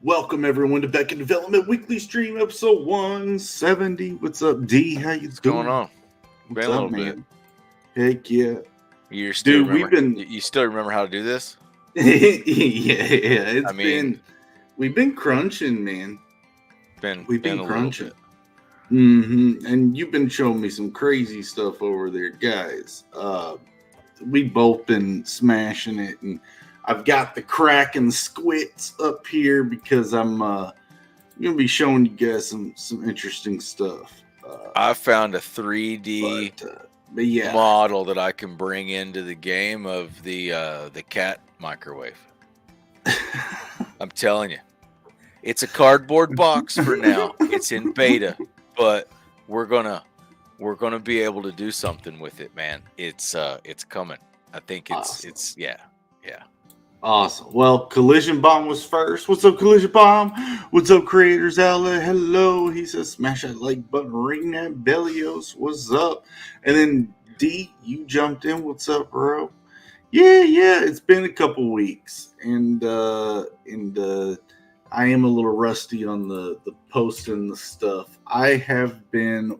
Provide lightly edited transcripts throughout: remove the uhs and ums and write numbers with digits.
Welcome everyone to Beck and Development Weekly Stream episode 170. What's up, D? How you What's doing? going on? What's Been a up, little man? Heck yeah. You still Dude, remember? we've been You still remember how to do this? We've been crunching, man. We've been a crunching. little bit. And you've been showing me some crazy stuff over there, guys. We've both been smashing it, and I've got the KRAKK SQUITZZz up here because I'm gonna be showing you guys some interesting stuff. I found a 3D but yeah, model that I can bring into the game of the cat microwave. I'm telling you, it's a cardboard box for now. It's in beta, but we're gonna be able to do something with it, man. It's coming. I think it's yeah. Awesome. Well, Collision Bomb was first. What's up, Collision Bomb? What's up, Creators Outlet? Hello. He says, smash that like button, ring that bellios. What's up? And then D, you jumped in. What's up, bro? Yeah. It's been a couple weeks, and I am a little rusty on the posting the stuff. I have been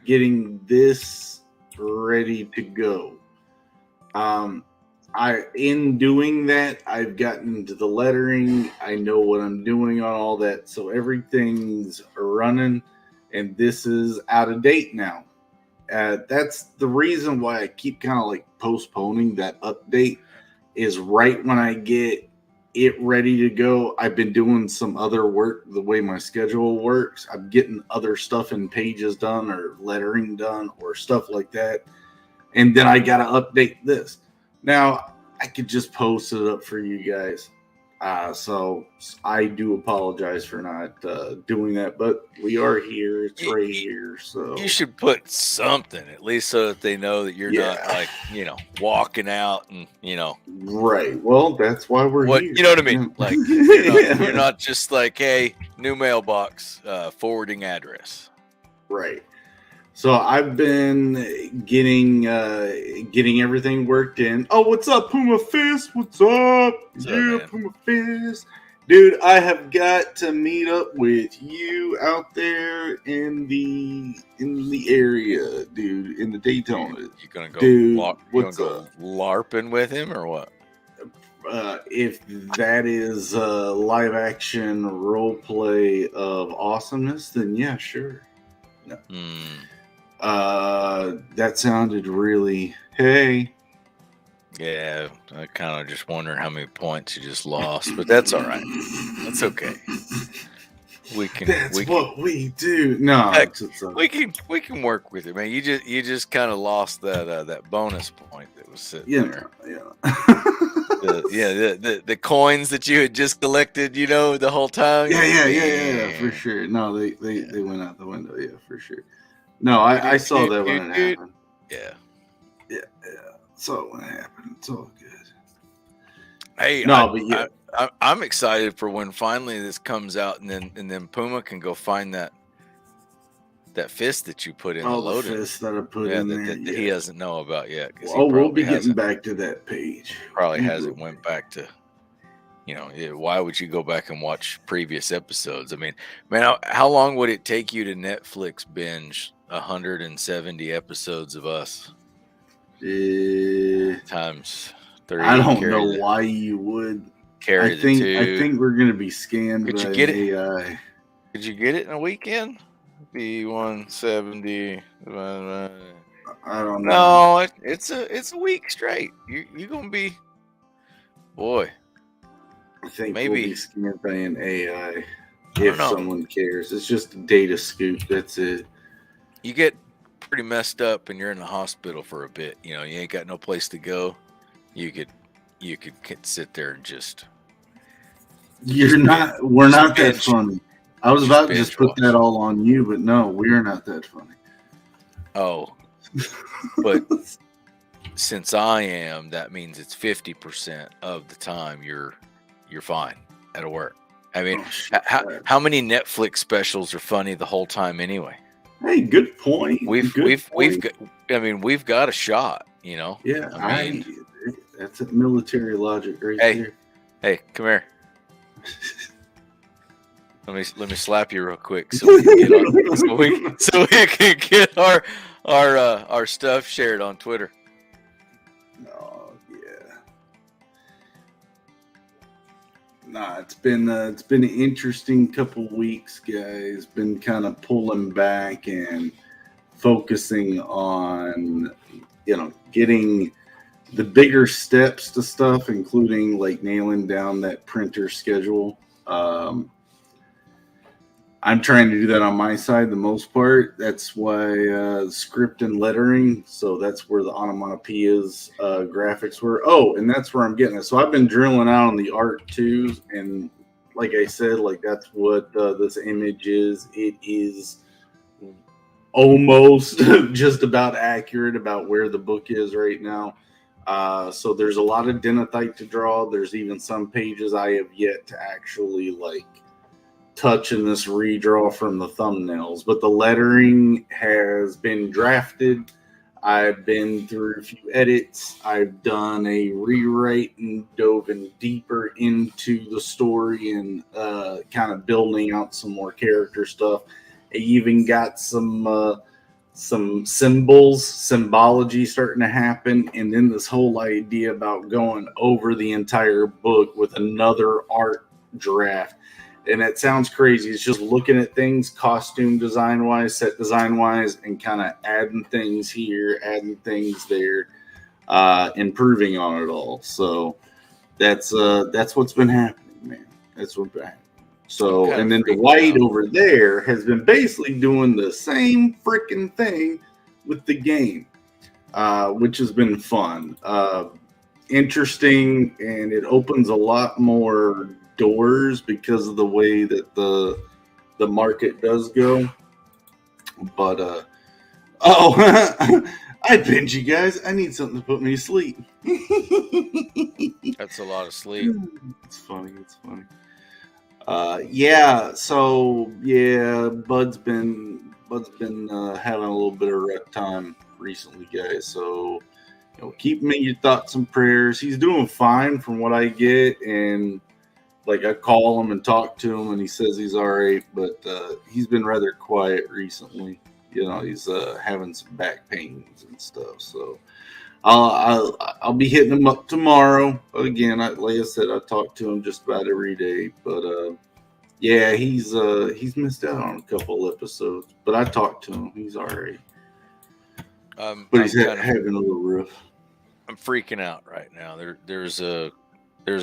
getting this ready to go. In doing that, I've gotten into the lettering. I know what I'm doing on all that. So everything's running, and this is out of date now. That's the reason why I keep kind of like postponing that update, is right when I get it ready to go. I've been doing some other work the way my schedule works. I'm getting other stuff in pages done or lettering done or stuff like that. And then I got to update this. Now, I could just post it up for you guys. So I do apologize for not doing that, but we are here. It's right here. So you should put something at least so that they know that you're not like, walking out and, Right. Well, that's why we're here. You know what I mean? Like, you're not just like, hey, new mailbox, forwarding address. Right. So I've been getting everything worked in. Oh, what's up, Puma Fist? What's up? Puma Fist. Dude, I have got to meet up with you out there in the area, dude, in the Daytona. You gonna go, dude, LARPing with him or what? If that is live action role play of awesomeness, then yeah, sure. No. That sounded really, hey. Yeah, I kind of just wondering how many points you just lost, but that's all right. That's okay. We can do. No, we can work with it, man. You just kind of lost that bonus point that was sitting there. The coins that you had just collected, the whole time. Yeah, for sure. No, they went out the window. Yeah, for sure. No, I saw that when it happened. Yeah. So when it happened, it's all good. Hey, but I'm excited for when finally this comes out, and then Puma can go find that fist that you put in the loading. The fist that I put in there. That he doesn't know about yet. We'll be getting back to that page. Probably hasn't went back to. Why would you go back and watch previous episodes? I mean, man, how long would it take you to Netflix binge 170 episodes of us? Times 30. I don't know why you would. I think we're gonna be scanned by AI. Could you get it in a weekend? Be 170. I don't know. No, it's a week straight. You're gonna be, boy. I think maybe we'll be scanned by an AI if someone cares. It's just a data scoop. That's it. You get pretty messed up and you're in the hospital for a bit. You ain't got no place to go. You could sit there and just. We're not that funny. I was about to just put that all on you, but no, we're not that funny. Oh, but since I am, that means it's 50% of the time you're fine at work. I mean, how many Netflix specials are funny the whole time anyway? Hey, good point. We've got a shot, Yeah, I mean, that's a military logic right there. Hey, come here. Let me slap you real quick so we can get on, so we can get our stuff shared on Twitter. Oh yeah. Nah, it's been an interesting couple weeks, guys. Been kind of pulling back and focusing on, getting the bigger steps to stuff, including like nailing down that printer schedule. I'm trying to do that on my side the most part. That's why script and lettering. So that's where the onomatopoeias graphics were. Oh, and that's where I'm getting it. So I've been drilling out on the art too. And like I said, like that's what this image is. It is almost just about accurate about where the book is right now. So there's a lot of denethite to draw. There's even some pages I have yet to actually like touch in this redraw from the thumbnails, but the lettering has been drafted. I've been through a few edits. I've done a rewrite and dove in deeper into the story and kind of building out some more character stuff. I even got some symbols, symbology starting to happen, and then this whole idea about going over the entire book with another art draft. And it sounds crazy. It's just looking at things costume design wise, set design wise, and kind of adding things here, adding things there, improving on it all. So that's what's been happening, man. That's what's been happening. So, and then Dwight over there has been basically doing the same freaking thing with the game, which has been fun, interesting, and it opens a lot more doors because of the way that the market does go. But I binge, you guys. I need something to put me to sleep. That's a lot of sleep. It's funny. Yeah. So yeah, Bud's been having a little bit of rough time recently, guys. So keep him in your thoughts and prayers. He's doing fine from what I get, and like I call him and talk to him, and he says he's all right, but he's been rather quiet recently. He's having some back pains and stuff. So I'll be hitting him up tomorrow. Again, like I said, I talk to him just about every day. But yeah, he's missed out on a couple episodes. But I talked to him. He's all right. But he's having a little rough. I'm freaking out right now. There's a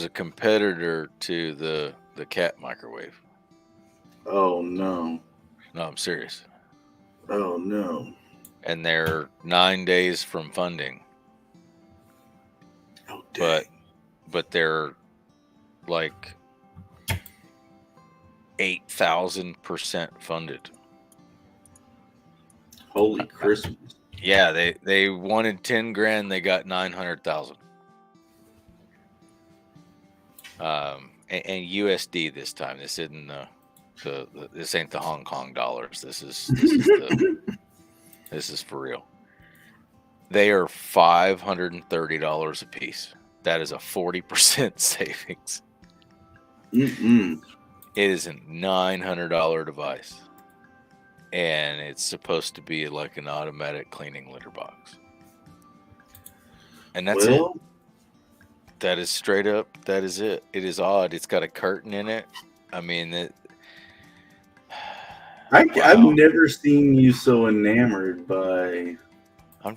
competitor to the cat microwave. Oh no. No, I'm serious. Oh no. And they're 9 days from funding. Oh dang. But they're like 8,000% funded. Holy Christmas. Yeah, they wanted 10 grand, they got 900,000. And USD this time. This isn't this ain't the Hong Kong dollars. This is this is for real. They are $530 a piece. That is a 40% savings. Mm-mm. It is a $900 device, and it's supposed to be like an automatic cleaning litter box. And that's it. That is straight up. That is it. It is odd. It's got a curtain in it. I mean, I've never seen you so enamored by. I'm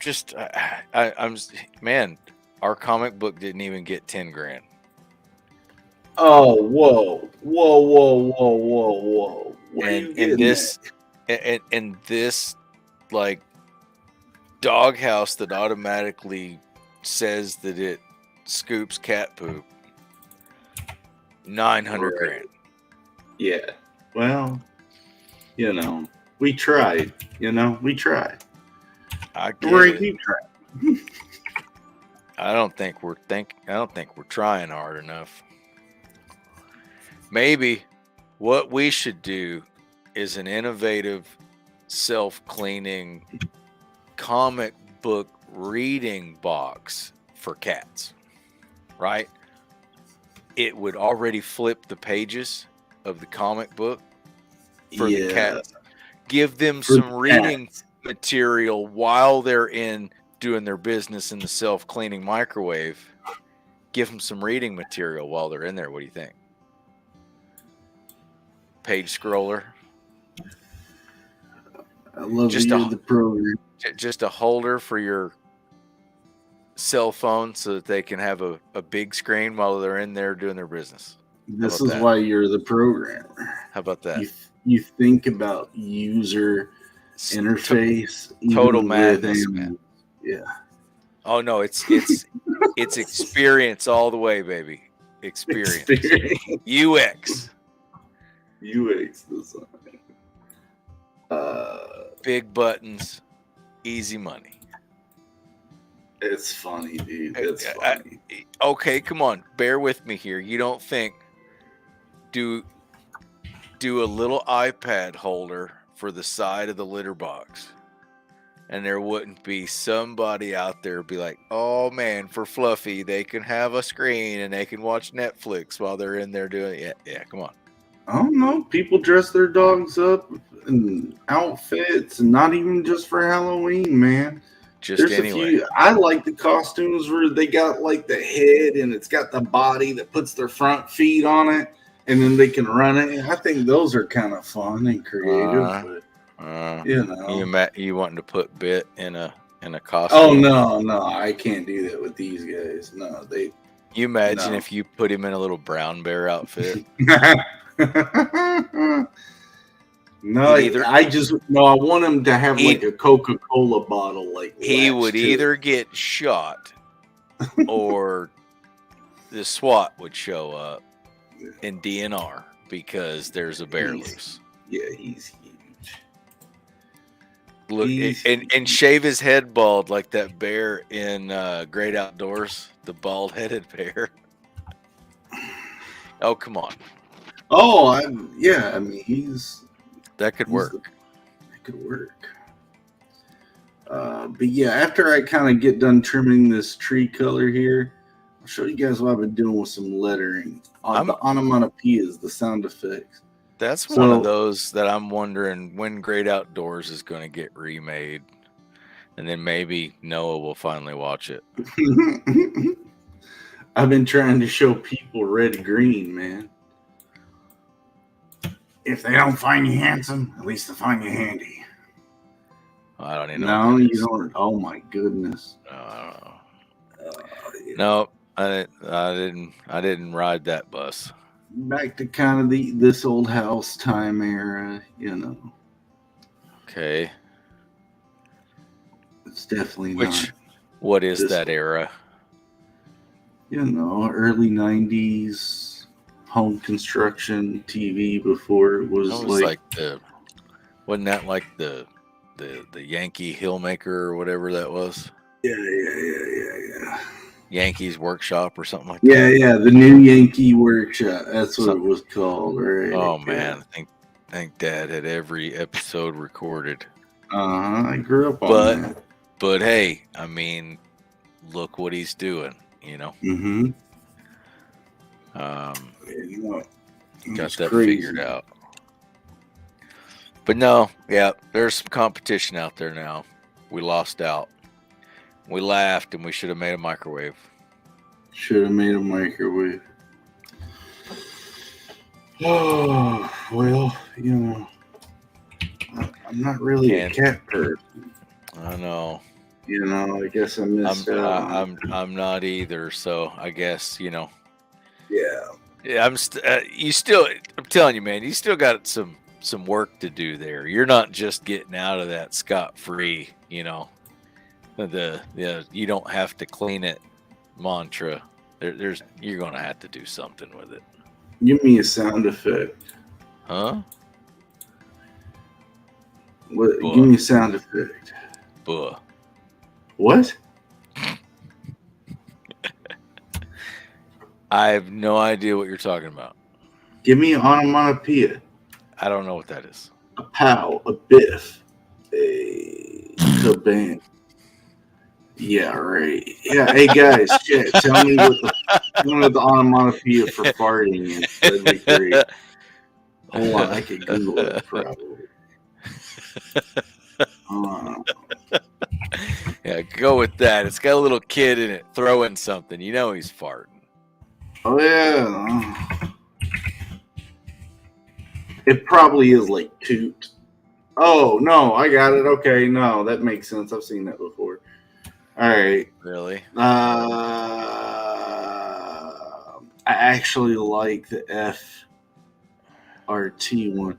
man. Our comic book didn't even get 10 grand. Oh, whoa. And this like doghouse that automatically says that it scoops cat poop, 900 grand. Yeah. Well, we tried. We tried. We're keep trying. I don't think we're trying hard enough. Maybe what we should do is an innovative, self-cleaning comic book reading box for cats, right? It would already flip the pages of the comic book for the Yeah. cats. Give them For some the reading cats. material while they're in doing their business in the self-cleaning microwave. Give them some reading material while they're in there. What do you think? Page scroller. I love Just you, the program. just a holder for your cell phone so that they can have a big screen while they're in there doing their business. This about is that? why you're the programmer. How about that? You think about user interface. Total even madness, with man. Yeah. Oh no, it's experience all the way, baby. Experience. UX. UX design. Big buttons, easy money. It's funny, dude. It's funny. Okay, come on. Bear with me here. You don't think do a little iPad holder for the side of the litter box, and there wouldn't be somebody out there be like, oh man, for Fluffy, they can have a screen and they can watch Netflix while they're in there doing it. Yeah, come on. I don't know. People dress their dogs up in outfits, and not even just for Halloween, man. Just anyway. I like the costumes where they got like the head and it's got the body that puts their front feet on it, and then they can run it. I think those are kind of fun and creative. But you know, you wanting to put Bit in a costume? Oh no, I can't do that with these guys. No, they. You imagine if you put him in a little brown bear outfit. No, I want him to have like a Coca-Cola bottle. Like he would either get shot, or the SWAT would show up in DNR because there's a bear loose. Yeah, he's huge. Look, and shave his head bald like that bear in Great Outdoors, the bald-headed bear. Oh, come on. Oh, I mean, that could work. That could work. But yeah, after I kind of get done trimming this tree color here, I'll show you guys what I've been doing with some lettering. The onomatopoeias, the sound effects. That's one of those that I'm wondering when Great Outdoors is going to get remade. And then maybe Noah will finally watch it. I've been trying to show people red green, man. If they don't find you handsome, at least they'll find you handy. I don't even know. No, you don't. Oh my goodness. No, I didn't ride that bus. Back to kind of this old house time era, you know. Okay. It's definitely not. What is that era? You know, early 90s home construction TV before it was like wasn't that like the Yankee Hillmaker or whatever that was? Yeah. Yankees Workshop or something like that. Yeah, the new Yankee Workshop. That's what it was called, right? Oh man, I think Dad had every episode recorded. I grew up on that. But hey, I mean, look what he's doing, you know. Mm-hmm. Got that figured out. But no, yeah, there's some competition out there now. We lost out. We laughed and we should have made a microwave. Oh, well, you know, I'm not really a cat person. I know. You know, I guess I missed out. I'm not either, so I guess, you know. Yeah. I'm telling you, man, you still got some work to do there. You're not just getting out of that scot-free, you know. You don't have to clean it mantra. You're going to have to do something with it. Give me a sound effect. Huh? What? Give me a sound effect. Buh. What? I have no idea what you're talking about. Give me an onomatopoeia. I don't know what that is. A pow, a biff, a kabam. Yeah, right. Yeah, hey guys, shit, tell me what the onomatopoeia for farting is. That'd be great. Hold on, I could Google it probably. Yeah, go with that. It's got a little kid in it throwing something. You know he's farting. Oh yeah. It probably is like toot. Oh no, I got it. Okay, no, that makes sense. I've seen that before. All right. Really? I actually like the FRT one.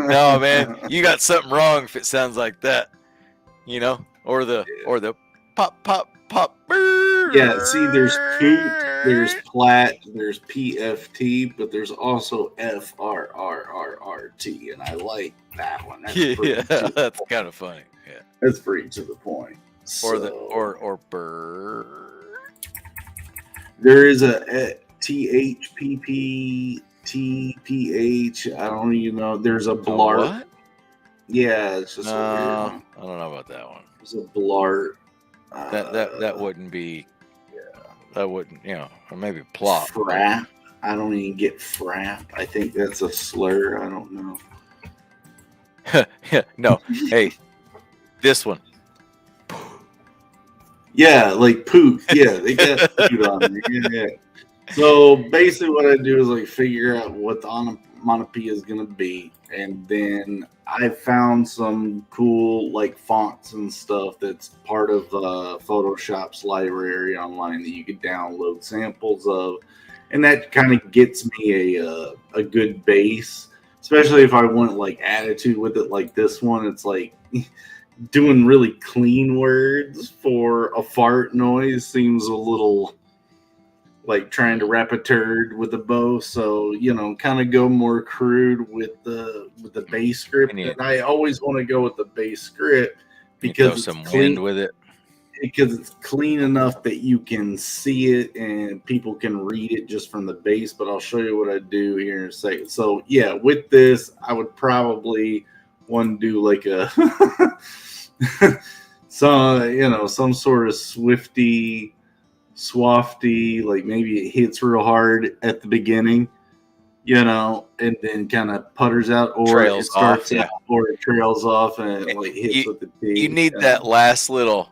No, man, you got something wrong if it sounds like that. You know, or the pop pop pop. Yeah, see, there's Poot, there's Plat, there's PFT, but there's also FRRRRT, and I like that one. That's that's kind of funny. Yeah, that's pretty to the point. Or So, the or burr. there is a THPP I don't even know. There's a Blart. What? Yeah, it's just No, a weird one. I don't know about that one. There's a Blart. That wouldn't be. That wouldn't, or maybe plop. Frap. I don't even get frap. I think that's a slur. I don't know. Yeah, no. Hey, this one. Yeah, like poop. Yeah, they got poop on there. Yeah. So basically, what I do is like figure out what the onomatopoeia is gonna be, and then I found some cool like fonts and stuff that's part of Photoshop's library online that you could download samples of, and that kind of gets me a good base, especially if I want like attitude with it. Like this one, it's like doing really clean words for a fart noise seems a little like trying to wrap a turd with a bow, so kind of go more crude with the base script. And I always want to go with the base script because it's some clean, wind with it. Because it's clean enough that you can see it and people can read it just from the base. But I'll show you what I do here in a second. So yeah, with this, I would probably want to do like a some sort of swafty, like maybe it hits real hard at the beginning, and then kind of putters out, or trails it starts off, out, or it trails off and it like hits with the T. You need that last little.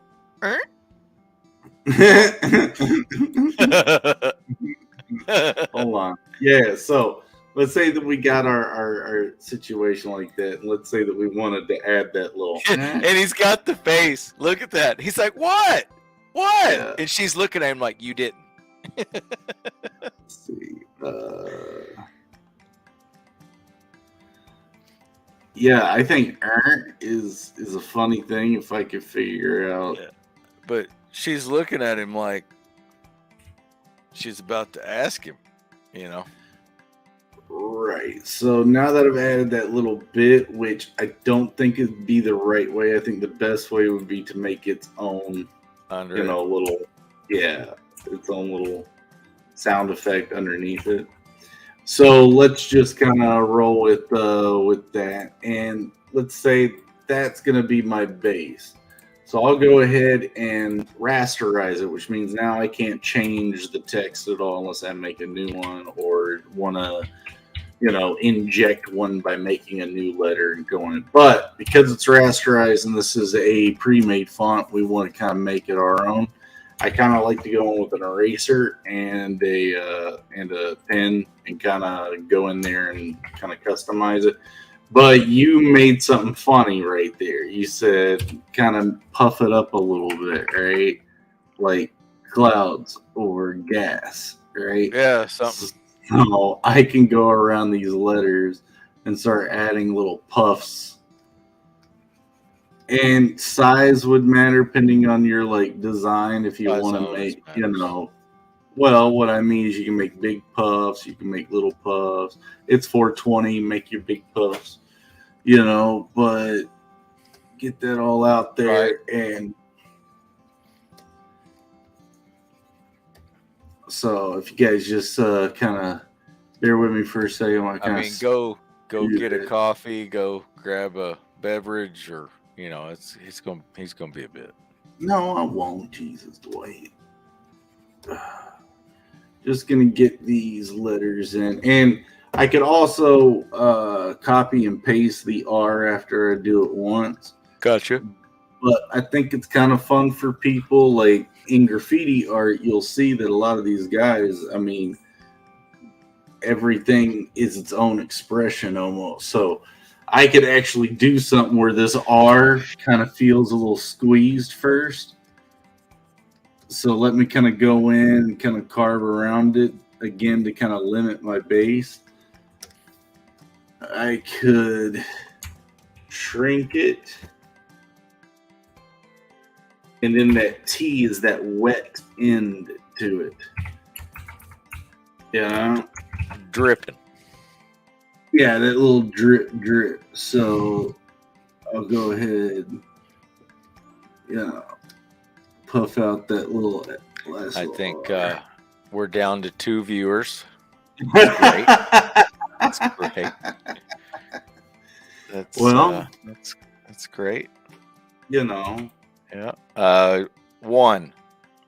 Hold on. Yeah, so let's say that we got our situation like that. Let's say that we wanted to add that little. And he's got the face. Look at that. He's like, what? What? Yeah. And she's looking at him like, you didn't. Let's see. Yeah, I think is a funny thing if I could figure out. Yeah. But she's looking at him like she's about to ask him, Right. So now that I've added that little bit, which I don't think would be the right way, I think the best way would be to make its own, its own little sound effect underneath it. So let's just kind of roll with that, and let's say that's gonna be my base. So I'll go ahead and rasterize it, which means now I can't change the text at all unless I make a new one or want to, inject one by making a new letter and going. But because it's rasterized and this is a pre-made font, we want to kind of make it our own. I kind of like to go in with an eraser and a pen and kind of go in there and kind of customize it. But you made something funny right there. You said kind of puff it up a little bit, right? Like clouds over gas, right? Yeah, something. So I can go around these letters and start adding little puffs. And size would matter depending on your design. If you want to make, well, what I mean is you can make big puffs, you can make little puffs. It's 420, make your big puffs, but get that all out there. Right. And so if you guys just kind of bear with me for a second. Go get a coffee, go grab a beverage, or he's gonna be a bit. No, I won't. Jesus, Dwight. just gonna get these letters in, and I could also copy and paste the R after I do it once. Gotcha. But I think it's kind of fun for people. Like in graffiti art, you'll see that a lot of these guys, I mean, everything is its own expression almost. So I could actually do something where this R kind of feels a little squeezed first. So let me kind of go in and kind of carve around it again to kind of limit my base. I could shrink it. And then that T is that wet end to it. Yeah. Dripping. Yeah, that little drip. So I'll go ahead, puff out that little last I little think R. we're down to 2 viewers. That's great. That's great. That's great. Yeah. One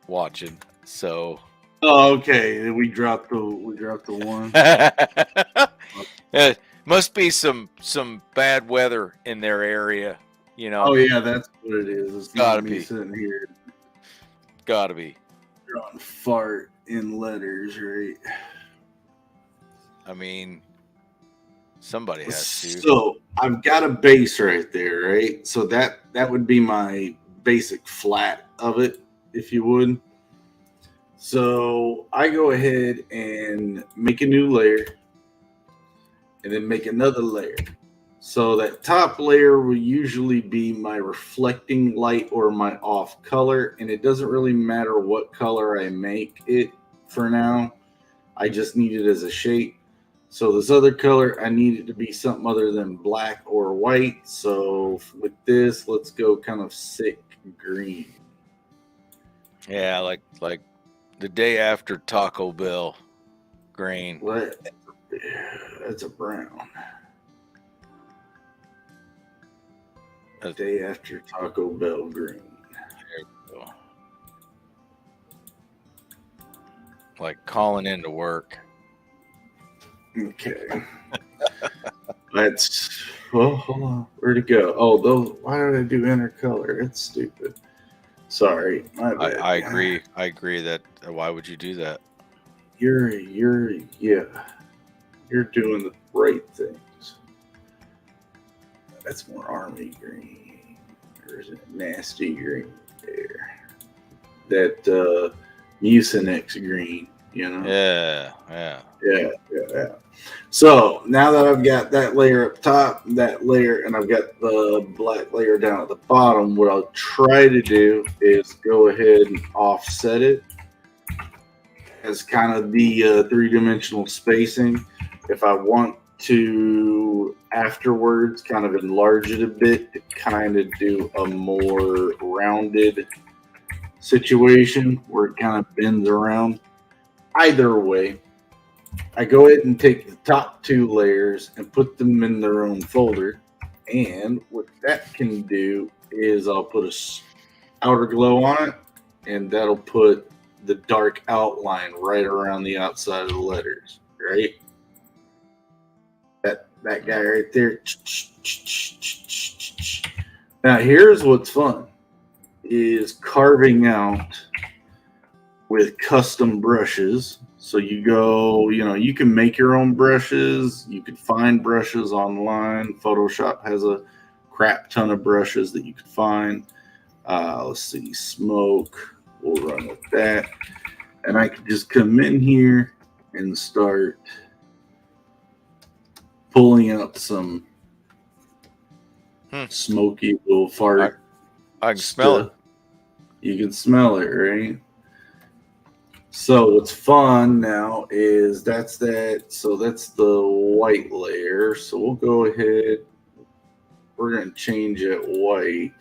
watching. So. Oh, okay. We dropped the one. It must be some bad weather in their area, you know. Oh yeah, that's what it is. It's Gotta not me be sitting here Gotta be. drawing fart in letters, right? I mean, somebody has to. So I've got a base right there, right? So that would be my basic flat of it, if you would. So I go ahead and make a new layer and then make another layer. So that top layer will usually be my reflecting light or my off color, and it doesn't really matter what color I make it for now. I just need it as a shape. So this other color, I need it to be something other than black or white. So with this, let's go kind of sick green. Yeah, like the day after Taco Bell green. That's a brown. The day after Taco Bell green. There we go. Like calling into work. Okay. Well, hold on. Where'd it go? Oh, those. Why did I do intercolor? It's stupid. Sorry. My bad. I agree. I agree that why would you do that? You're doing the right things. That's more army green. Or is it nasty green there? That Mucinex green, you know? Yeah. So now that I've got that layer up top, that layer, and I've got the black layer down at the bottom, what I'll try to do is go ahead and offset it as kind of the three-dimensional spacing. If I want to afterwards kind of enlarge it a bit to kind of do a more rounded situation where it kind of bends around. Either way, I go ahead and take the top two layers and put them in their own folder. And what that can do is I'll put a outer glow on it, and that'll put the dark outline right around the outside of the letters, right? That guy right there. Now here's what's fun is carving out with custom brushes. So you go, you can make your own brushes. You could find brushes online. Photoshop has a crap ton of brushes that you could find. Let's see, smoke. We'll run with that. And I can just come in here and start pulling out some smoky little fart. I can smell it. You can smell it, right? So what's fun now is that's that. So that's the white layer. So we'll go ahead. We're going to change that white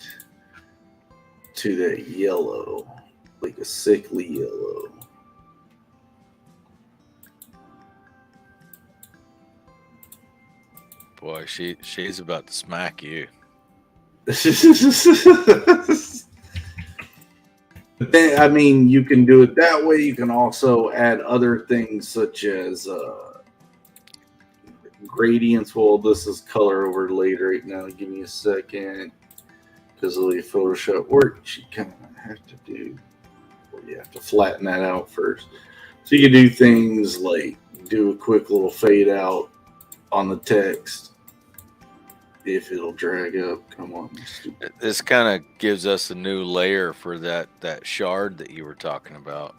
to that yellow, like a sickly yellow. Boy, she's about to smack you. But then, I mean, you can do it that way. You can also add other things such as gradients. Well, this is color overlaid right now. Give me a second. Because of the Photoshop work, you kind of have to do, well, you have to flatten that out first. So you can do things like do a quick little fade out on the text. If it'll drag up, come on. This kind of gives us a new layer for that shard that you were talking about.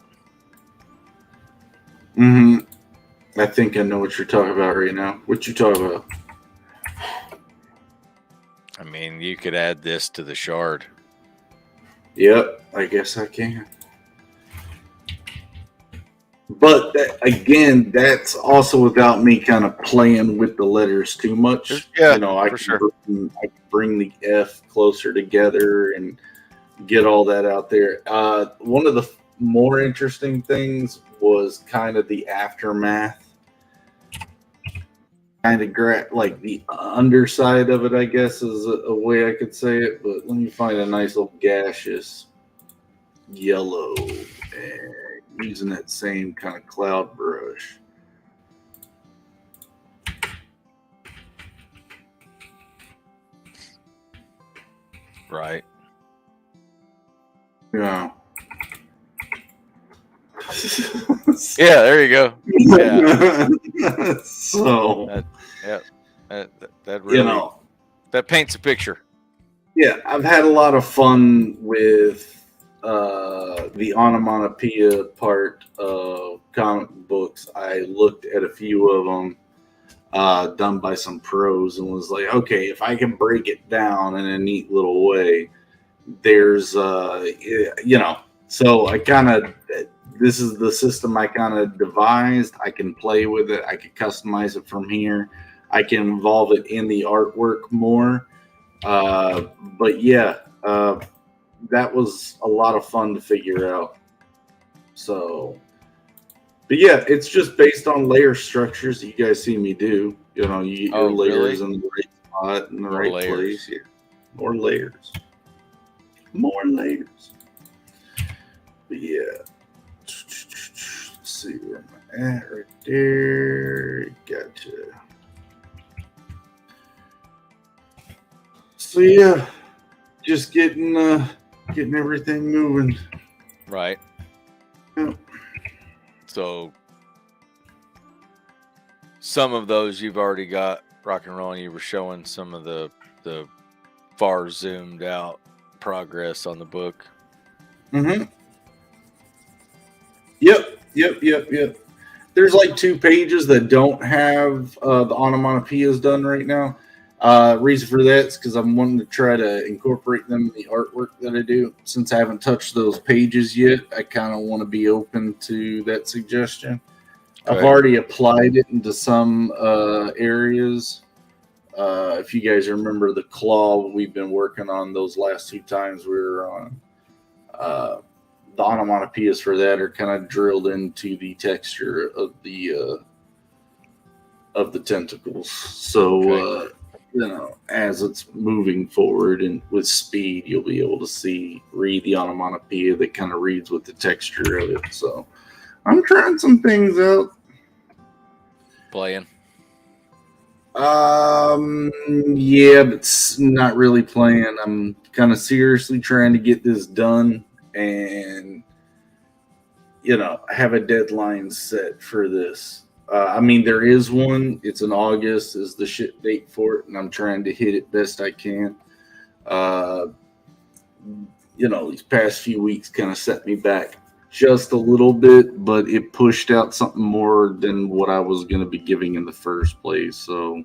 I think I know what you're talking about right now. What you talking about? I mean, you could add this to the shard. Yep, I guess I can. But again, that's also without me kind of playing with the letters too much. Yeah, you know, I can bring the F closer together and get all that out there. One of the more interesting things was kind of the aftermath. Kind of like the underside of it, I guess, is a way I could say it. But let me find a nice little gaseous yellow and using that same kind of cloud brush. Right. Yeah. Yeah, there you go. Yeah. So that really, that paints a picture. Yeah, I've had a lot of fun with the onomatopoeia part of comic books. I looked at a few of them done by some pros and was like, okay, if I can break it down in a neat little way, there's so I kind of, this is the system I kind of devised. I can play with it. I can customize it from here. I can involve it in the artwork more. But yeah, that was a lot of fun to figure out. So, but yeah, it's just based on layer structures that you guys see me do. You know, you get your layers in the right spot in the right place. Yeah. More layers. More layers. But yeah. Let's see where I'm at right there. Gotcha. So yeah, just getting everything moving. Right. Yeah. So some of those you've already got rock and roll. You were showing some of the far zoomed out progress on the book. Mm-hmm. Yep. There's like 2 pages that don't have the onomatopoeias done right now. Reason for that is because I'm wanting to try to incorporate them in the artwork that I do. Since I haven't touched those pages yet, I kind of want to be open to that suggestion. Okay. I've already applied it into some areas. If you guys remember the claw we've been working on those last 2 times we were on, the onomatopoeias for that are kind of drilled into the texture of the tentacles. So, okay. As it's moving forward and with speed, you'll be able to read the onomatopoeia that kind of reads with the texture of it. So I'm trying some things out. Playing. Yeah, but not really playing. I'm kind of seriously trying to get this done and, have a deadline set for this. I mean, there is one. It's in August is the ship date for it, and I'm trying to hit it best I can. These past few weeks kind of set me back just a little bit, but it pushed out something more than what I was going to be giving in the first place. So,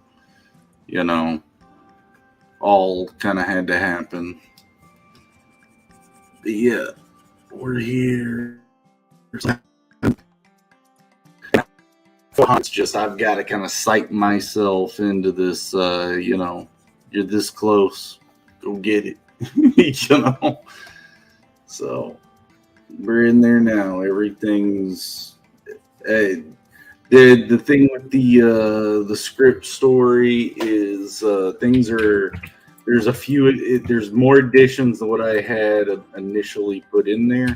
all kind of had to happen. But yeah, we're here. It's just I've got to kind of psych myself into this. You're this close. Go get it. So we're in there now. Everything's the thing with the script story is things are. There's more additions than what I had initially put in there.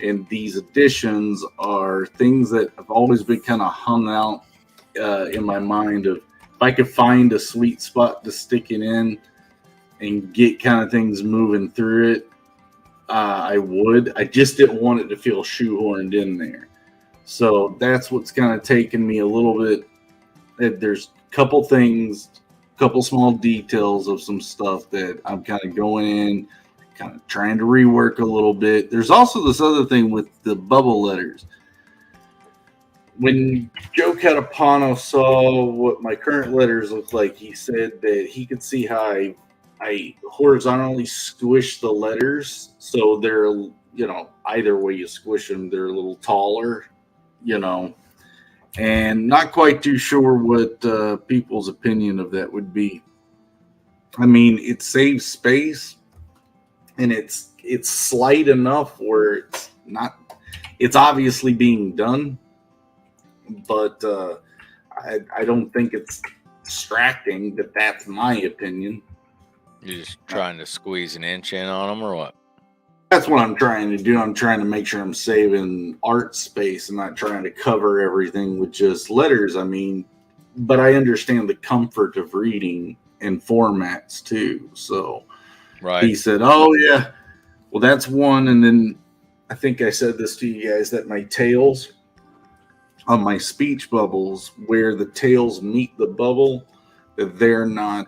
And these additions are things that have always been kind of hung out in my mind of if I could find a sweet spot to stick it in and get kind of things moving through it, I would. I just didn't want it to feel shoehorned in there. So that's what's kind of taken me a little bit. There's a couple things, couple small details of some stuff that I'm kind of going in, kind of trying to rework a little bit. There's also this other thing with the bubble letters. When Joe Catapano saw what my current letters look like, he said that he could see how I horizontally squish the letters, so they're, either way you squish them, they're a little taller, and not quite too sure what people's opinion of that would be. I mean, it saves space, and it's slight enough where it's obviously being done, but I don't think it's distracting, but that's my opinion. You're just trying to squeeze an inch in on them, or what? That's what I'm trying to do. I'm trying to make sure I'm saving art space and not trying to cover everything with just letters. I mean, but I understand the comfort of reading in formats too. So right. He said, "Oh yeah, well that's one." And then I think I said this to you guys that my tails on my speech bubbles, where the tails meet the bubble, that they're not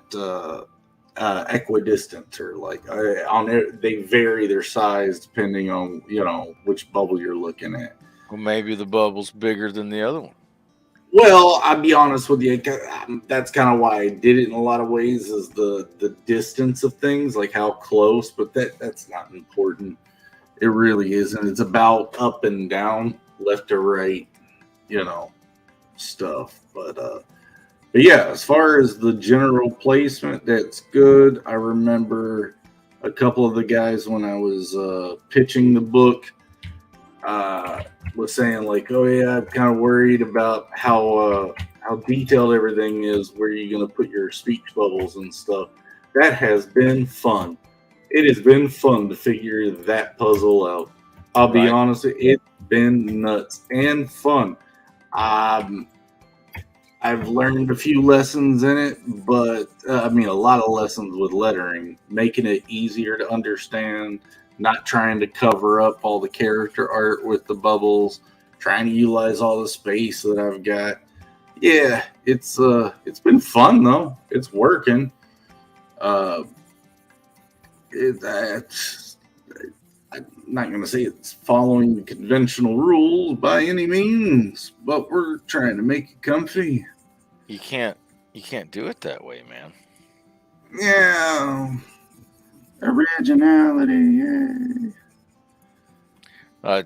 equidistant, or they vary their size depending on which bubble you're looking at. Well, maybe the bubble's bigger than the other one. Well, I'll be honest with you, that's kind of why I did it in a lot of ways, is the distance of things, like how close, but that's not important. It really isn't. It's about up and down, left to right, stuff. But yeah, as far as the general placement, that's good. I remember a couple of the guys when I was pitching the book was saying like, "Oh yeah, I'm kind of worried about how detailed everything is. Where you're going to put your speech bubbles and stuff." That has been fun. It has been fun to figure that puzzle out. I'll be honest, it's been nuts and fun. I've learned a few lessons in it, but a lot of lessons with lettering, making it easier to understand, not trying to cover up all the character art with the bubbles, trying to utilize all the space that I've got. Yeah, it's been fun though. It's working. I'm not going to say it's following the conventional rules by any means, but we're trying to make it comfy. You can't do it that way, man. Yeah. Originality, yeah. I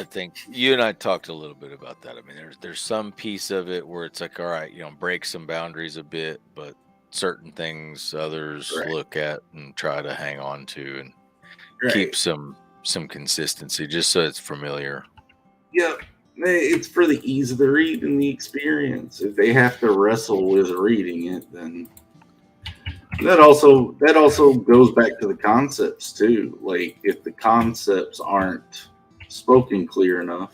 think you and I talked a little bit about that. I mean, there's some piece of it where it's like, all right, break some boundaries a bit, but certain things others look at and try to hang on to and keep some consistency just so it's familiar. Yeah, it's for the ease of the read and the experience. If they have to wrestle with reading it, then that also goes back to the concepts too. Like if the concepts aren't spoken clear enough,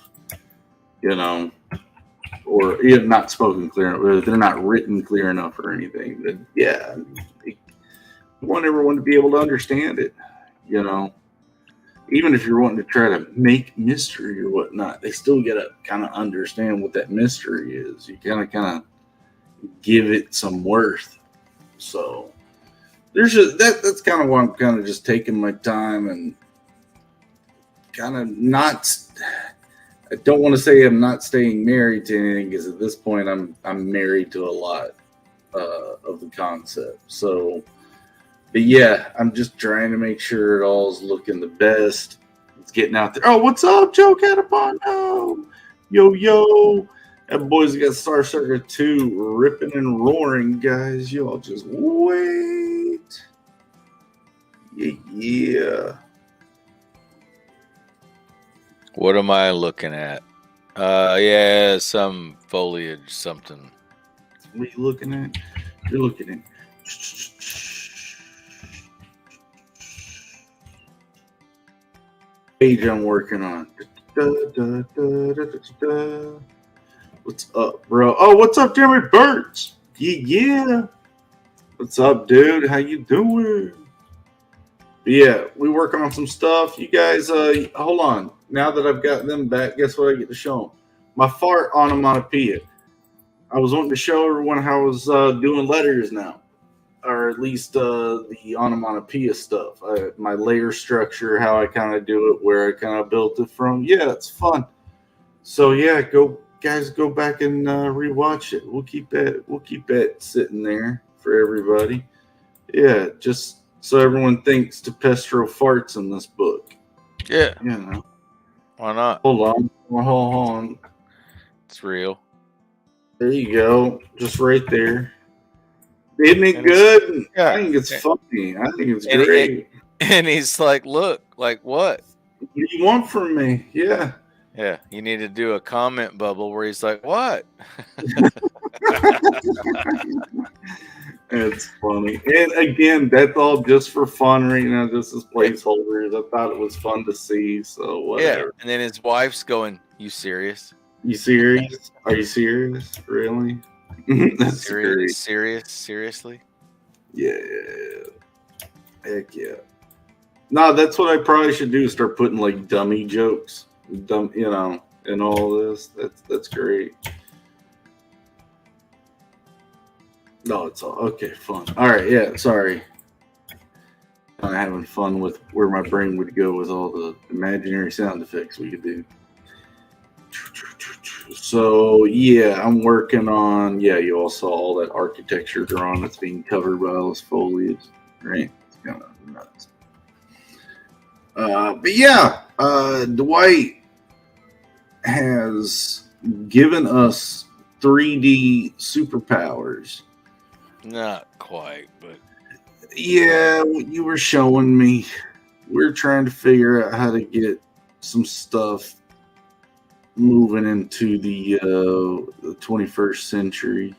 or not spoken clear enough, or they're not written clear enough or anything, then yeah, you want everyone to be able to understand it, Even if you're wanting to try to make mystery or whatnot, they still got to kind of understand what that mystery is. You kind of give it some worth. So there's just that's kind of why I'm kind of just taking my time and kind of not. I don't want to say I'm not staying married to anything, because at this point I'm married to a lot of the concept. So, but yeah, I'm just trying to make sure it all's looking the best. It's getting out there. Oh, what's up, Joe Catapano? Yo. That boy's got Star Circuit 2 ripping and roaring, guys. Y'all just wait. Yeah. What am I looking at? Yeah, some foliage, something. What are you looking at? You're looking at page I'm working on. Da, da, da, da, da, da. What's up, bro? Oh, what's up, Jeremy Burts? Yeah. What's up, dude? How you doing? Yeah, we working on some stuff. You guys, hold on. Now that I've got them back, guess what I get to show them? My fart onomatopoeia. I was wanting to show everyone how I was doing letters now, or at least the onomatopoeia stuff. My layer structure, how I kind of do it, where I kind of built it from. Yeah, it's fun. So yeah, go back and rewatch it. We'll keep that sitting there for everybody. Yeah, just so everyone thinks Tepestro farts in this book. Yeah. You know. Why not? Hold on. It's real. There you go. Just right there. Isn't it good? Yeah. I think it's funny. I think it's great. And he's like, look, like what? What do you want from me? Yeah. Yeah. You need to do a comment bubble where he's like, what? It's funny. And again, that's all just for fun right now. This is placeholders. I thought it was fun to see. So whatever. Yeah. And then his wife's going, you serious? You serious? Are you serious? Really? That's serious? Seriously? Yeah. Heck yeah. No, that's what I probably should do. Start putting like dummy jokes, and all this. That's great. No, it's all okay. Fun. All right. Yeah. Sorry. I'm having fun with where my brain would go with all the imaginary sound effects we could do. So yeah, I'm working on. Yeah, you all saw all that architecture drawing that's being covered by all this foliage, right? It's kind of nuts. But yeah, Dwight has given us 3D superpowers. Not quite, but yeah, what you were showing me. We're trying to figure out how to get some stuff moving into the 21st century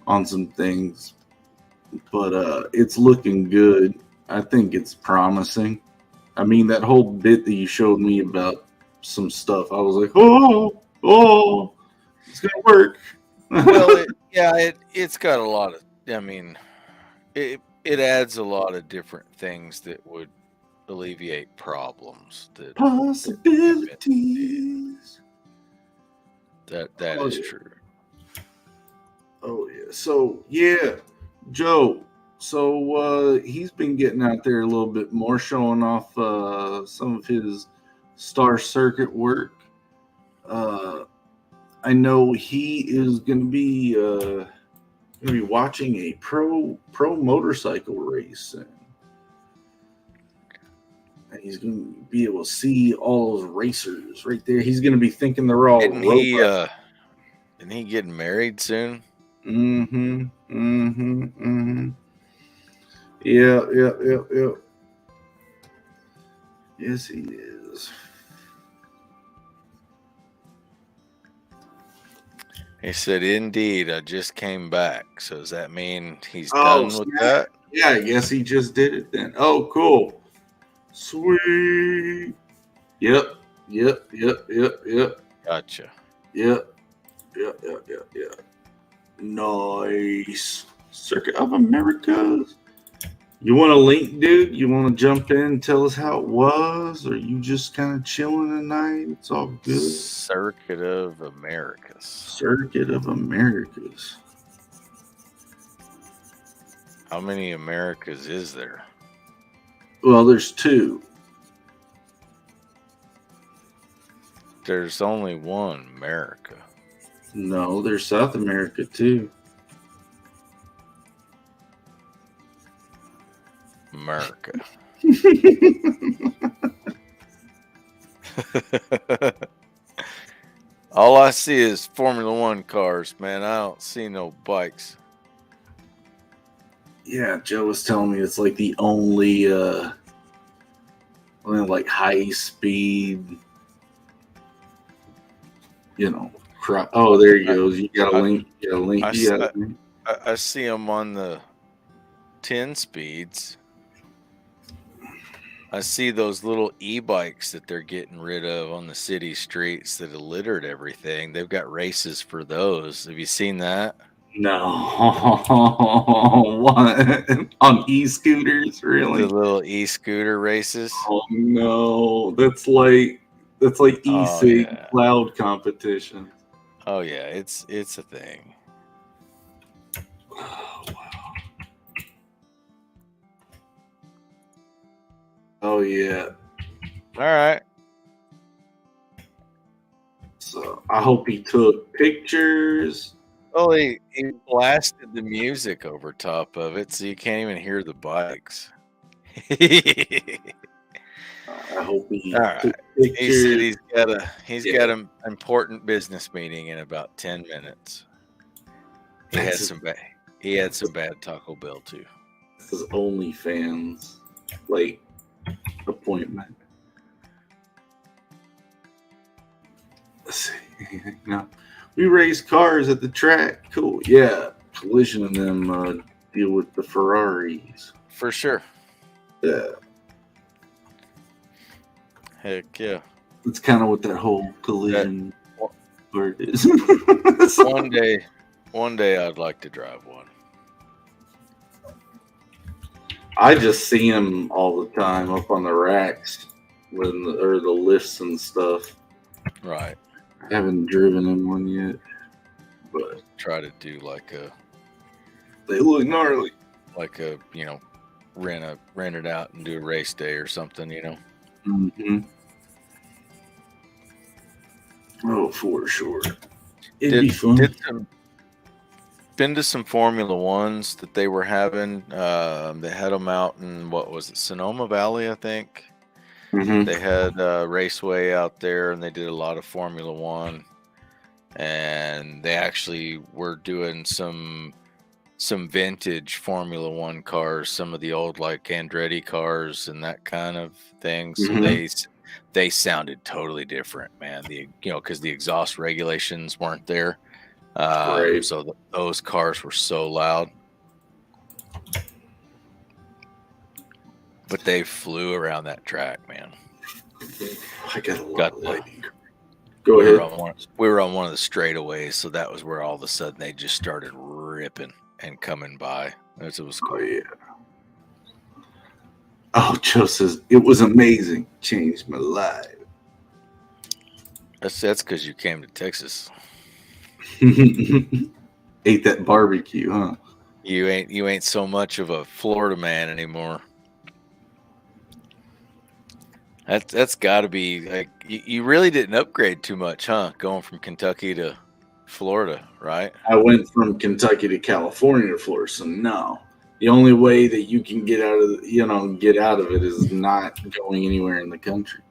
on some things, but it's looking good. I think it's promising. I mean, that whole bit that you showed me about some stuff, I was like, oh, it's gonna work. Well, it's got a lot of. I mean, it adds a lot of different things that would alleviate problems. Possibilities. That is true. Oh yeah. So yeah, Joe. So he's been getting out there a little bit more, showing off some of his Star Circuit work. I know he is going to be watching a pro motorcycle race soon. And he's going to be able to see all those racers right there. He's going to be thinking they're all Isn't he getting married soon? Yeah. Yes, he is. He said, indeed, I just came back. So does that mean he's done with that? Yeah, I guess he just did it then. Oh, cool. Sweet. Yep. Gotcha. Yep. Nice. Circuit of Americas. You want a link, dude? You want to jump in and tell us how it was? Or you just kind of chilling tonight? It's all good. Circuit of Americas. Circuit of Americas. How many Americas is there? Well, there's 2. There's only one America. No, there's South America too. America. All I see is Formula One cars, man. I don't see no bikes. Yeah, Joe was telling me it's like the only like high speed, Oh, there he goes. You got a link. I see them on the 10 speeds. I see those little e-bikes that they're getting rid of on the city streets that have littered everything. They've got races for those. Have you seen that? No, what on e-scooters? The Really? little e-scooter races. Oh no, that's like Oh e-cig yeah. cloud competition. Oh yeah. It's a thing. Oh, wow. Oh yeah. All right. So I hope he took pictures. Well, he blasted the music over top of it, so you can't even hear the bikes. I hope he All right. took He said pictures. he's Yeah. got an important business meeting in about 10 minutes. He had That's some bad he had some bad Taco Bell too. his OnlyFans like appointment. Let's see. No. We race cars at the track. Cool. Yeah. Collision of them deal with the Ferraris. For sure. Yeah. Heck yeah. That's kind of what that whole collision part is. One day I'd like to drive one. I just see them all the time up on the racks or the lifts and stuff. Right. I haven't driven in one yet, but Try to do like they look gnarly. rent it out and do a race day or something, Mm-hmm. Oh, for sure. It'd be fun. Been to some Formula Ones that they were having. They had them out in, what was it, Sonoma Valley, I think. Mm-hmm. They had a raceway out there, and they did a lot of Formula One. And they actually were doing some vintage Formula One cars, some of the old like Andretti cars and that kind of thing. So they sounded totally different, man. Because the exhaust regulations weren't there. Right. So those cars were so loud, but they flew around that track, man. I got a lot of lighting. Go ahead. We were on one of the straightaways, so that was where all of a sudden they just started ripping and coming by. It was cool. Oh yeah. Oh, Joe says it was amazing. Changed my life. That's because you came to Texas. Ate that barbecue, huh? You ain't so much of a Florida man anymore. That's got to be like you really didn't upgrade too much, huh? Going from Kentucky to Florida, right? I went from Kentucky to California to Florida, so no. The only way that you can get out of it is not going anywhere in the country.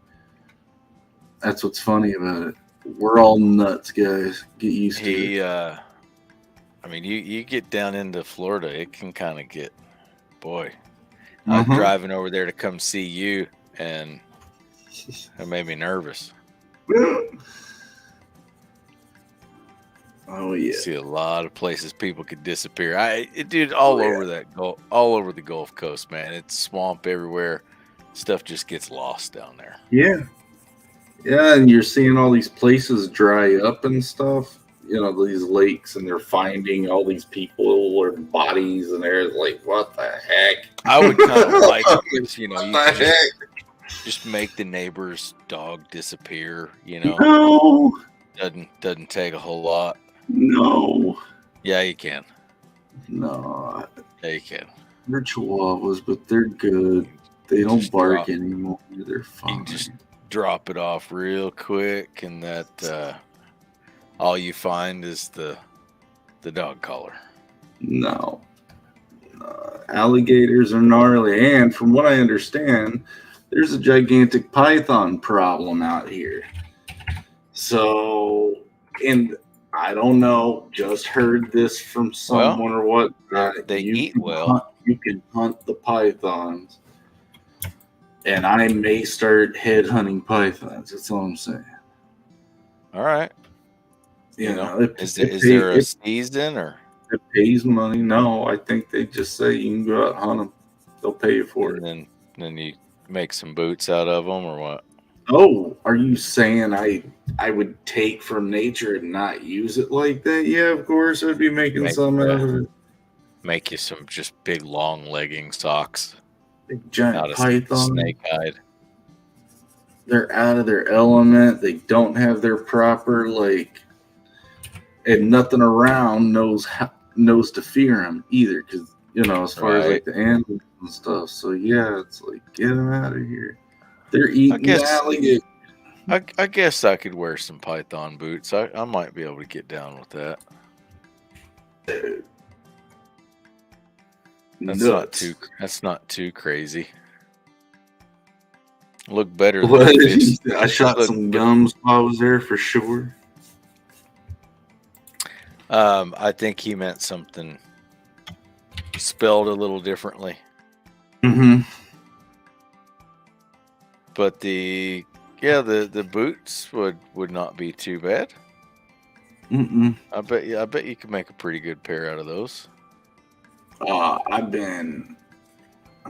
That's what's funny about it. We're all nuts, guys. Get used to it. I mean, you get down into Florida, it can kind of get, boy. I was driving over there to come see you, and it made me nervous. Oh yeah. See a lot of places people could disappear. All over the Gulf Coast, man. It's swamp everywhere. Stuff just gets lost down there. Yeah. Yeah, and you're seeing all these places dry up and stuff. These lakes, and they're finding all these people or bodies, and they're like, "What the heck?" I would kind of like it, you heck? just make the neighbor's dog disappear. No, doesn't take a whole lot. No. Yeah, you can. No. Yeah, you can. They're chihuahuas, but they're good. They don't bark anymore. They're fine. You can just drop it off real quick, and that all you find is the dog collar. No. Alligators are gnarly, and from what I understand, there's a gigantic python problem out here. So, and I don't know, just heard this from someone or what. They eat well. You can hunt the pythons. And I may start head hunting pythons. That's all I'm saying. All right. Is there a season or? It pays money. No, I think they just say you can go out and hunt them. They'll pay you for it. And then you make some boots out of them or what? Oh, are you saying I would take from nature and not use it like that? Yeah, of course I'd be making Make some out of it. make you some just big long legging socks Big giant out of python. snake hide. They're out of their element. They don't have their proper like, and nothing around knows to fear them either. Because as far as Right. like the animals and stuff. So yeah, it's like get them out of here. They're I eating guess alligator. I guess I could wear some python boots. I might be able to get down with that. Nuts. That's not too crazy. Look better than What? the fish. I shot some gums while I was there for sure. I think he meant something spelled a little differently. Mm-hmm. But the boots would not be too bad. Mm-mm. I bet you could make a pretty good pair out of those. I've been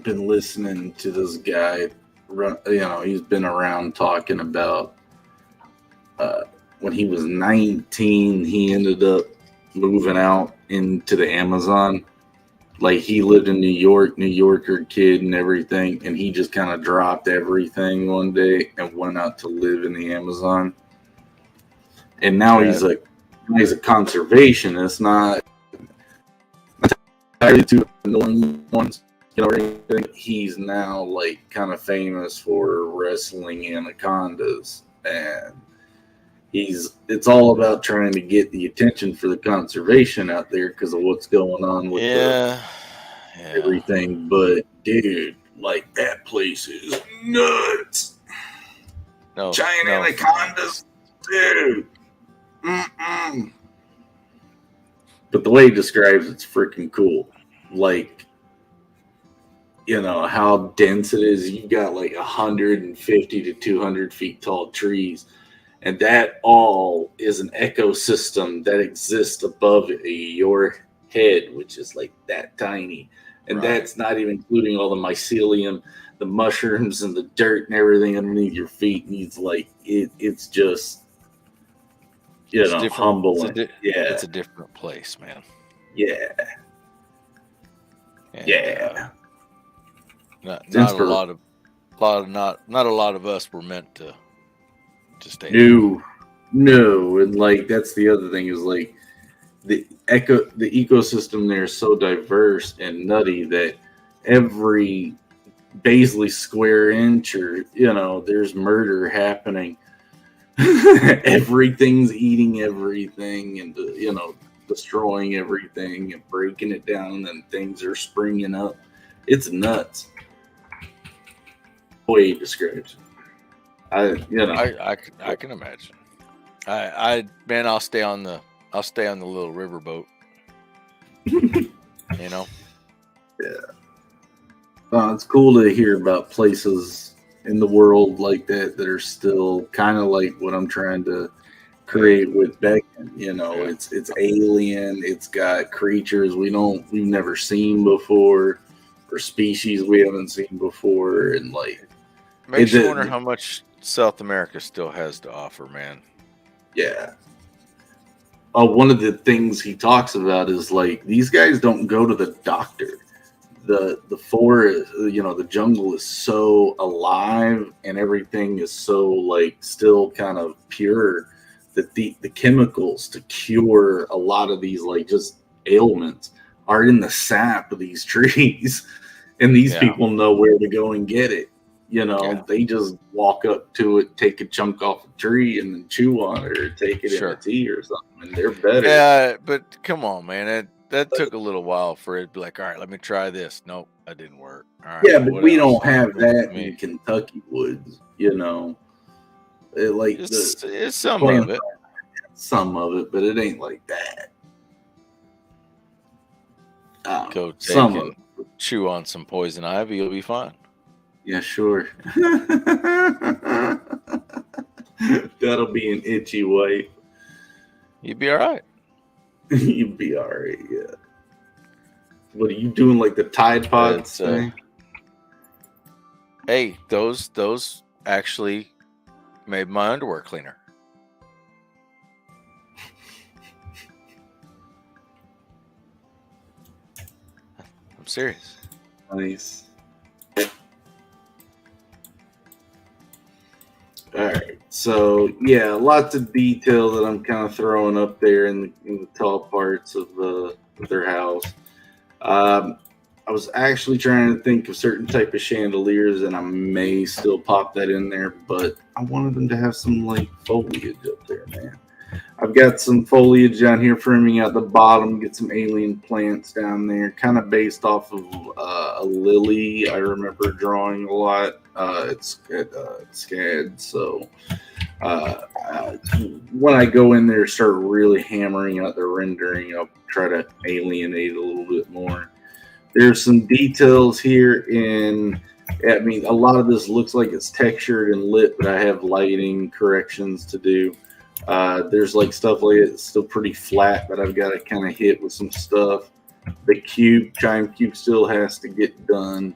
listening to this guy. He's been around talking about when he was 19, he ended up moving out into the Amazon. Like he lived in New York, New Yorker kid and everything, and he just kind of dropped everything one day and went out to live in the Amazon. And now he's a conservationist, not entirely too annoying ones. He's now like kind of famous for wrestling anacondas, and it's all about trying to get the attention for the conservation out there because of what's going on with everything. But dude, like that place is nuts. Giant anacondas, dude. Mm-mm. But the way he describes it's freaking cool. Like, how dense it is. You got like 150 to 200 feet tall trees. And that all is an ecosystem that exists above your head, which is like that tiny. And that's not even including all the mycelium, the mushrooms, and the dirt and everything underneath your feet. And he's like, it's just, humbling. It's a different place, man. Yeah. And, yeah. Not a lot of us were meant to stay. No, and like that's the other thing is like the ecosystem there is so diverse and nutty that every basically square inch or there's murder happening. Everything's eating everything and destroying everything and breaking it down, and things are springing up. It's nuts. The way he describes it. I can imagine. I'll stay on the little riverboat. Yeah. It's cool to hear about places in the world like that are still kind of like what I'm trying to create with Beckon. It's alien. It's got creatures we've never seen before, or species we haven't seen before, and like makes you wonder how much South America still has to offer, man. Yeah. One of the things he talks about is like these guys don't go to the doctor. The forest, the jungle is so alive and everything is so like still kind of pure that the chemicals to cure a lot of these like just ailments are in the sap of these trees, and these people know where to go and get it. They just walk up to it, take a chunk off a tree, and then chew on it, or take it in a tea or something, and they're better. Yeah, but come on, man. That took a little while for it to be like, all right, let me try this. Nope, that didn't work. All right, yeah, but we don't have that in Kentucky woods, It's some of it. Some of it, but it ain't like that. Go take and chew on some poison ivy, you'll be fine. Yeah, sure. That'll be an itchy wife. You'd be all right. You'd be all right, yeah. What are you doing, like the Tide Pods thing? Hey, those actually made my underwear cleaner. I'm serious. Nice. All right. So yeah, lots of detail that I'm kind of throwing up there in the tall parts of their house. Um, I was actually trying to think of certain type of chandeliers, and I may still pop that in there, but I wanted them to have some like foliage up there, man. I've got some foliage down here framing out the bottom. Get some alien plants down there, kind of based off of a lily. I remember drawing a lot. It's at SCAD, so uh, when I go in there, start really hammering out the rendering, I'll try to alienate a little bit more. There's some details here in. I mean, a lot of this looks like it's textured and lit, but I have lighting corrections to do. There's like stuff like it's still pretty flat, but I've got to kind of hit with some stuff. The chime cube still has to get done.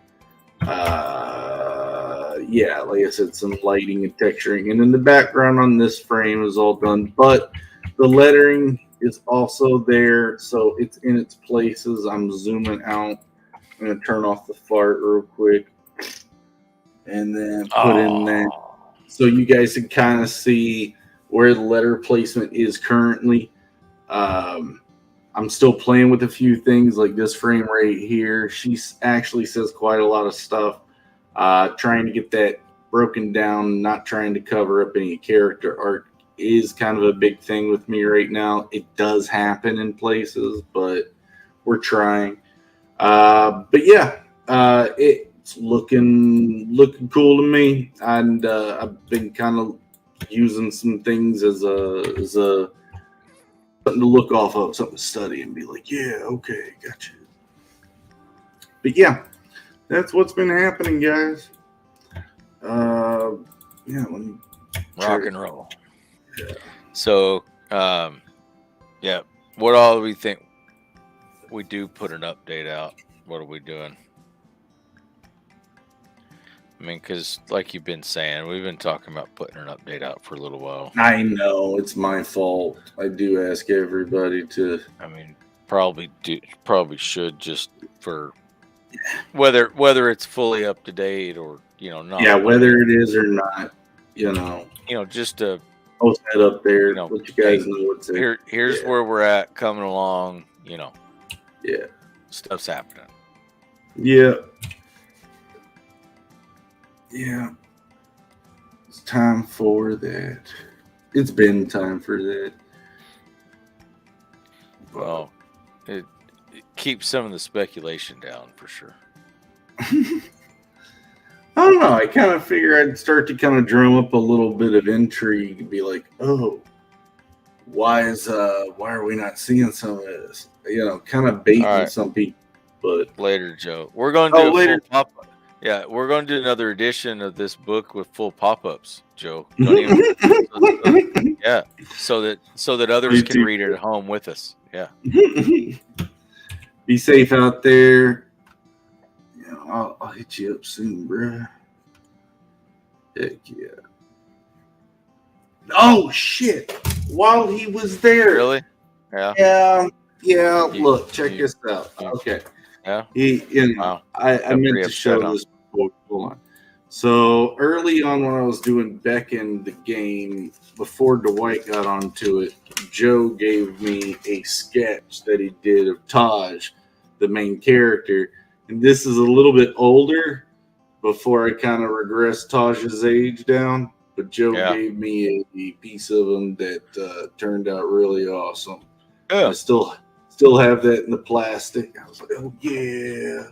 Yeah, like I said, some lighting and texturing, and then the background on this frame is all done, but the lettering is also there, so it's in its places. I'm zooming out. I'm gonna turn off the fart real quick, and then put in that so you guys can kind of see where the letter placement is currently. I'm still playing with a few things like this frame right here. She actually says quite a lot of stuff. Trying to get that broken down, not trying to cover up any character art is kind of a big thing with me right now. It does happen in places, but we're trying. But yeah, it's looking cool to me, and I've been kind of using some things as a something to look off of, something to study, and be like, yeah, okay, gotcha. But yeah, that's what's been happening, guys. Yeah, let me Rock and roll. Yeah. So, yeah. What all do we think? We do put an update out. What are we doing? I mean, because like you've been saying, we've been talking about putting an update out for a little while. I know it's my fault. I do ask everybody to. I mean, probably should, just for whether it's fully up to date or not. Yeah, whether it is or not, Just to post that up there. Let you guys know what's in. Here's where we're at, coming along. Yeah, stuff's happening. Yeah. Yeah. It's time for that. It's been time for that. Well, it keeps some of the speculation down for sure. I don't know. I kind of figure I'd start to kind of drum up a little bit of intrigue and be like, oh, why are we not seeing some of this? Kind of baiting some people. But later, Joe, we're going to do a full pop-up. Yeah, we're going to do another edition of this book with full pop-ups, Joe. Don't even, yeah, so that others can read it at home with us. Yeah. Be safe out there. I'll hit you up soon, bro. Heck yeah. Oh shit! While he was there, really? Yeah. Yeah. Look, check this out. Okay. Yeah. Wow. I meant to show this before. Hold on. So early on, when I was doing BECKONED, the game, before Dwight got onto it, Joe gave me a sketch that he did of Taj, the main character. And this is a little bit older, before I kind of regressed Taj's age down. But Joe gave me a piece of him that turned out really awesome. Yeah. I still have that in the plastic. I was like, oh yeah.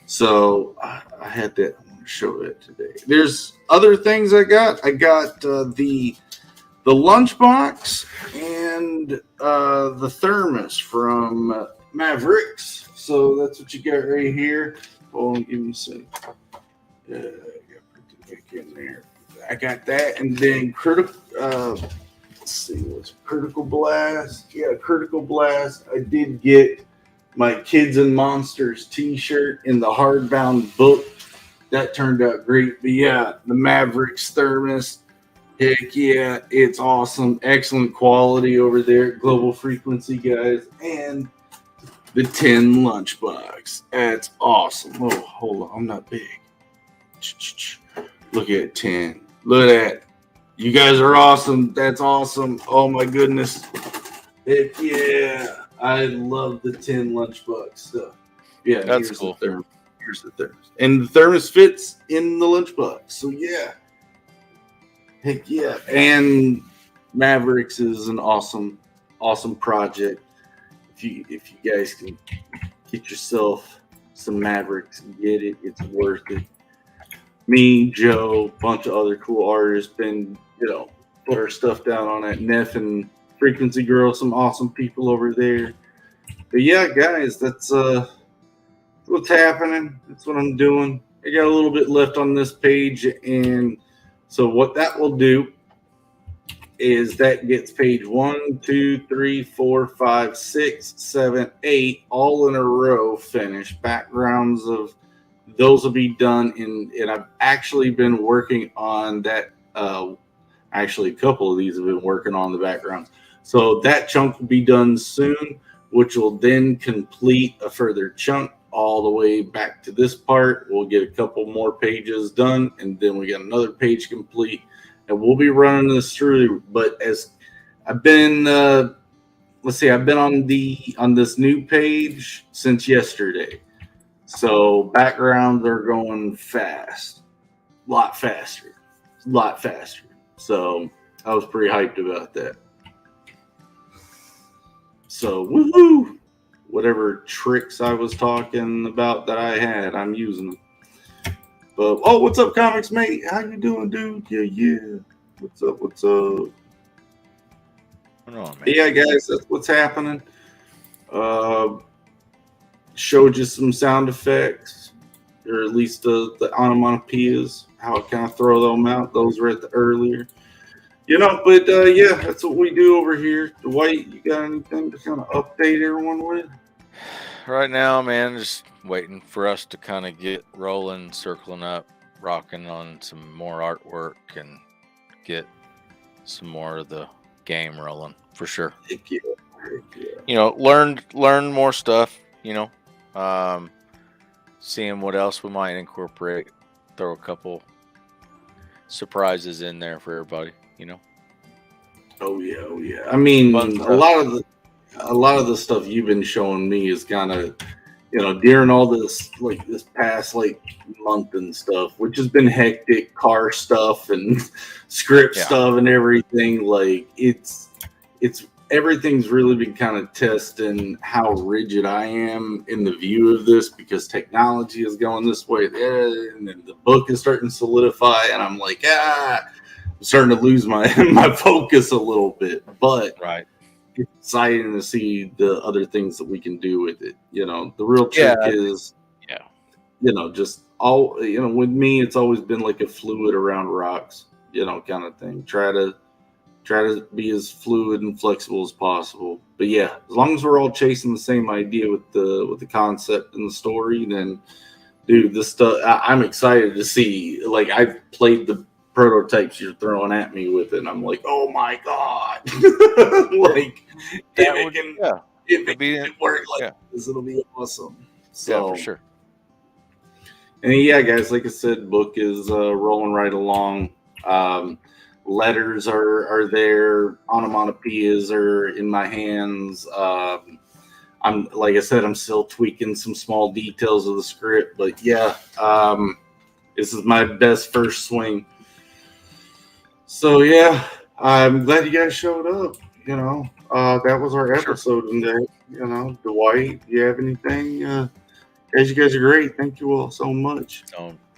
So I had that. I'm going to show that today. There's other things I got. I got the lunchbox and the thermos from Mavericks. So that's what you got right here. Hold on, give me a second. I got to put it back in there. I got that, and then critical. Let's see, what's Critical Blast? Yeah, Critical Blast. I did get my Kids and Monsters T-shirt in the hardbound book that turned out great. But yeah, the Mavericks thermos, heck yeah, it's awesome. Excellent quality over there at Global Frequency, guys. And the tin lunchbox. That's awesome. Oh, hold on. I'm not big. Look at 10. Look at that. You guys are awesome. That's awesome. Oh my goodness. Heck yeah. I love the tin lunchbox stuff. Yeah, That's cool. Here's the thermos. And the thermos fits in the lunchbox. So yeah. Heck yeah. And Mavericks is an awesome project. If you guys can get yourself some Mavericks and get it, it's worth it. Me, Joe, a bunch of other cool artists been, put our stuff down on that. Neff and Frequency Girl, some awesome people over there. But yeah, guys, that's what's happening. That's what I'm doing. I got a little bit left on this page, and so what that will do is that gets page 1, 2, 3, 4, 5, 6, 7, 8 all in a row finished. Backgrounds of those will be done and I've actually been working on that. Actually, a couple of these have been working on the backgrounds. So that chunk will be done soon, which will then complete a further chunk all the way back to this part. We'll get a couple more pages done, and then we got another page complete. And we'll be running this through, but as I've been, I've been on this new page since yesterday. So backgrounds are going fast, a lot faster. So I was pretty hyped about that. So woohoo! Whatever tricks I was talking about that I had, I'm using them. But what's up, Comics Mate? How you doing, dude? Yeah. What's up? Hold on, man. Yeah, guys, that's what's happening. Showed you some sound effects, or at least the onomatopoeias, how I kind of throw them out. Those were at the earlier. But yeah, that's what we do over here. Dwight, you got anything to kind of update everyone with? Right now, man, just waiting for us to kind of get rolling, circling up, rocking on some more artwork, and get some more of the game rolling for sure. Heck yeah. Learn more stuff. Seeing what else we might incorporate, throw a couple surprises in there for everybody. Oh yeah. I mean, a lot of the stuff you've been showing me is kind of, during all this this past month and stuff, which has been hectic, car stuff and script stuff and everything. It's everything's really been kind of testing how rigid I am in the view of this, because technology is going this way, and then the book is starting to solidify, and I'm like, I'm starting to lose my focus a little bit. But right. It's exciting to see the other things that we can do with it. The real trick is, just all, with me, it's always been like a fluid around rocks, kind of thing. Try to be as fluid and flexible as possible. But yeah, as long as we're all chasing the same idea with the concept and the story, then dude, this stuff, I'm excited to see. I've played the prototypes you're throwing at me with it, and I'm like, oh my god. If it can work this, it'll be awesome. So for sure. And yeah, guys, like I said, book is rolling right along. Letters are there, onomatopoeias are in my hands. I'm like I said, I'm still tweaking some small details of the script, but yeah, this is my best first swing. So yeah, I'm glad you guys showed up. That was our episode today. Dwight, do you have anything? Guys, you guys are great. Thank you all so much.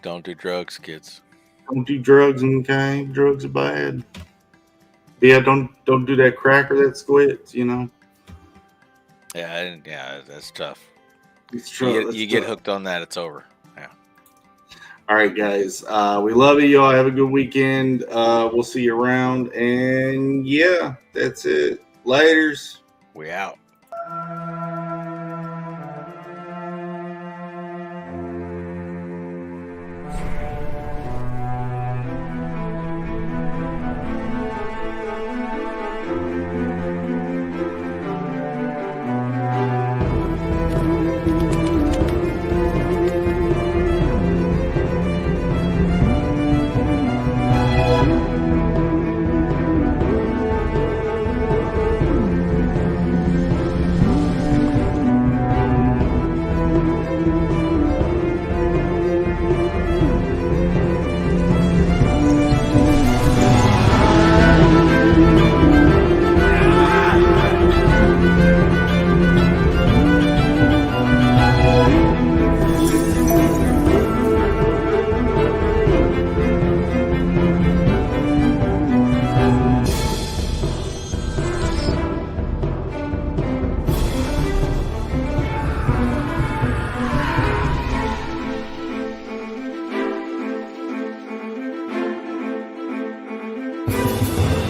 Don't do drugs, kids. Don't do drugs, okay? Drugs are bad. Yeah, don't do that crack or that squitz, Yeah, that's tough. It's true. You get hooked on that, it's over. Yeah. All right, guys. We love you. Y'all have a good weekend. We'll see you around. And yeah, that's it. Laters. We out.